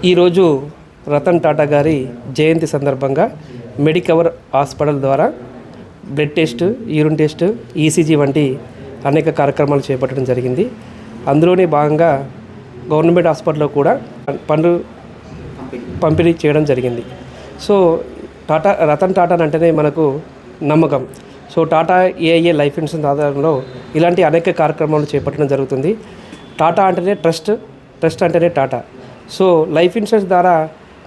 ఈరోజు రతన్ టాటా గారి జయంతి సందర్భంగా మెడికవర్ హాస్పిటల్ ద్వారా blood test, urine test, ECG వంటి అనేక కార్యక్రమాలు చేపట్టడం జరిగింది. అందులోనే భాగంగా గవర్నమెంట్ హాస్పిటల్లో కూడా పనులు పంపిణీ చేయడం జరిగింది. సో రతన్ టాటా అంటేనే మనకు నమ్మకం. So Tata AIA life insurance ఆధారంలో ఇలాంటి అనేక కార్యక్రమాలు చేపట్టడం జరుగుతుంది. టాటా అంటేనే ట్రస్ట్ అంటేనే టాటా. సో లైఫ్ ఇన్సూరెన్స్ ద్వారా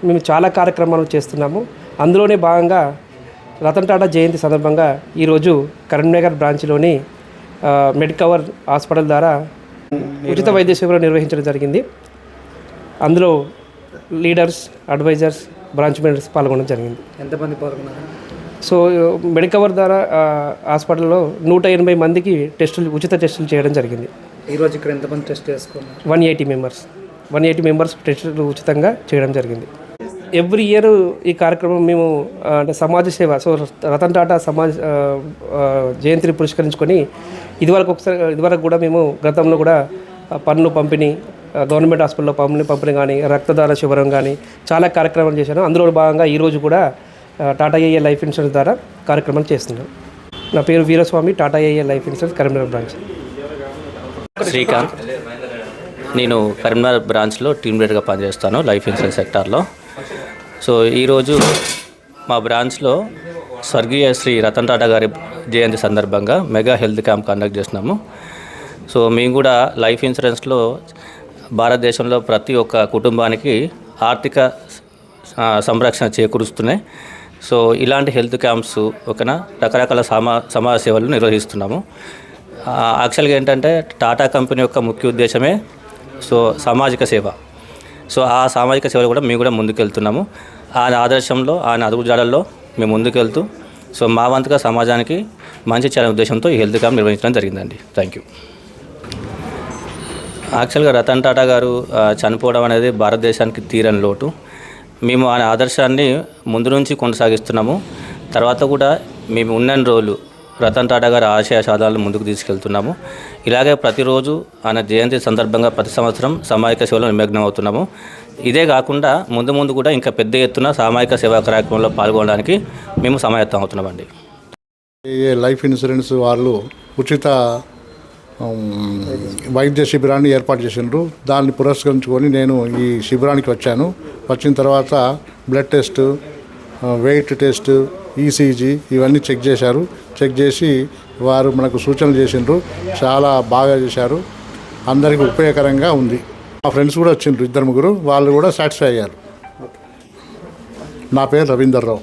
మేము చాలా కార్యక్రమాలు చేస్తున్నాము. అందులోనే భాగంగా రతన్ టాటా జయంతి సందర్భంగా ఈరోజు కరీంనగర్ బ్రాంచ్లోని మెడికవర్ హాస్పిటల్ ద్వారా ఉచిత వైద్య సేవలు నిర్వహించడం జరిగింది. అందులో లీడర్స్, అడ్వైజర్స్, బ్రాంచ్ మేనేజర్స్ పాల్గొనడం జరిగింది. ఎంతమంది పాల్గొన్నారు? సో మెడికవర్ ద్వారా హాస్పిటల్లో 180 మందికి ఉచిత టెస్టులు చేయడం జరిగింది. ఈరోజు ఇక్కడ ఎంతమంది టెస్ట్ చేసుకున్నారు? 180 మెంబర్స్ టెస్టులు ఉచితంగా చేయడం జరిగింది. ఎవ్రీ ఇయర్ ఈ కార్యక్రమం మేము అంటే సమాజ సేవ. సో రతన్ టాటా జయంతిని పురస్కరించుకొని ఇదివరకు కూడా మేము గతంలో కూడా పన్ను పంపిణీ, గవర్నమెంట్ హాస్పిటల్లో పంపిణీ కానీ, రక్తదాన శిబిరం కానీ చాలా కార్యక్రమాలు చేశాను. అందులో భాగంగా ఈరోజు కూడా టాటా ఏఐఏ లైఫ్ ఇన్సూరెన్స్ ద్వారా కార్యక్రమాలు చేస్తున్నాం. నా పేరు Veeraswamy, Tata AIA life insurance Karimnagar branch. Srikanth, నేను కరీంనగర్ బ్రాంచ్లో టీమ్ లీడర్గా పనిచేస్తాను లైఫ్ ఇన్సూరెన్స్ సెక్టార్లో. సో ఈరోజు మా బ్రాంచ్లో స్వర్గీయ శ్రీ రతన్ టాటా గారి జయంతి సందర్భంగా మెగా హెల్త్ క్యాంప్ కండక్ట్ చేస్తున్నాము. సో మేము కూడా లైఫ్ ఇన్సూరెన్స్లో భారతదేశంలో ప్రతి ఒక్క కుటుంబానికి ఆర్థిక సంరక్షణ చేకూరుస్తున్నాయి. సో ఇలాంటి హెల్త్ క్యాంప్స్ రకరకాల సమాజ సేవలు నిర్వహిస్తున్నాము. యాక్చువల్గా ఏంటంటే టాటా కంపెనీ యొక్క ముఖ్య ఉద్దేశమే సామాజిక సేవ. సో ఆ సామాజిక సేవలు కూడా మేము కూడా ముందుకెళ్తున్నాము. ఆయన ఆదర్శంలో, ఆయన అడుగుజాడల్లో మేము ముందుకెళ్తూ సో మా వంతుగా సమాజానికి మంచి చేయాలనే ఉద్దేశంతో ఈ హెల్త్ క్యాంప్ నిర్వహించడం జరిగిందండి. Thank you. యాక్చువల్గా రతన్ టాటా గారు చనిపోవడం అనేది భారతదేశానికి తీరని లోటు. మేము ఆయన ఆదర్శాన్ని ముందు నుంచి కొనసాగిస్తున్నాము. తర్వాత కూడా మేము ఉన్న రోజులు రతన్ టాటా గారి ఆశయ సాధనలు ముందుకు తీసుకెళ్తున్నాము. ఇలాగే ప్రతిరోజు ఆయన జయంతి సందర్భంగా ప్రతి సంవత్సరం సామాజిక సేవలో నిమగ్నం అవుతున్నాము. ఇదే కాకుండా ముందు కూడా ఇంకా పెద్ద ఎత్తున సామాజిక సేవా కార్యక్రమంలో పాల్గొనడానికి మేము సమాయత్తం అవుతున్నామండి. లైఫ్ ఇన్సూరెన్స్ వాళ్ళు ఉచిత వైద్య శిబిరాన్ని ఏర్పాటు చేసిండ్రు. దాన్ని పురస్కరించుకొని నేను ఈ శిబిరానికి వచ్చాను. వచ్చిన తర్వాత blood test, weight test, ECG ఇవన్నీ చెక్ చేశారు. చెక్ చేసి వారు మనకు సూచనలు చేసిండ్రు. చాలా బాగా చేశారు. అందరికీ ఉపయోగకరంగా ఉంది. మా ఫ్రెండ్స్ కూడా వచ్చిండ్రు, 2-3, వాళ్ళు కూడా సాటిస్ఫై అయ్యారు. నా పేరు రవీందర్రావు.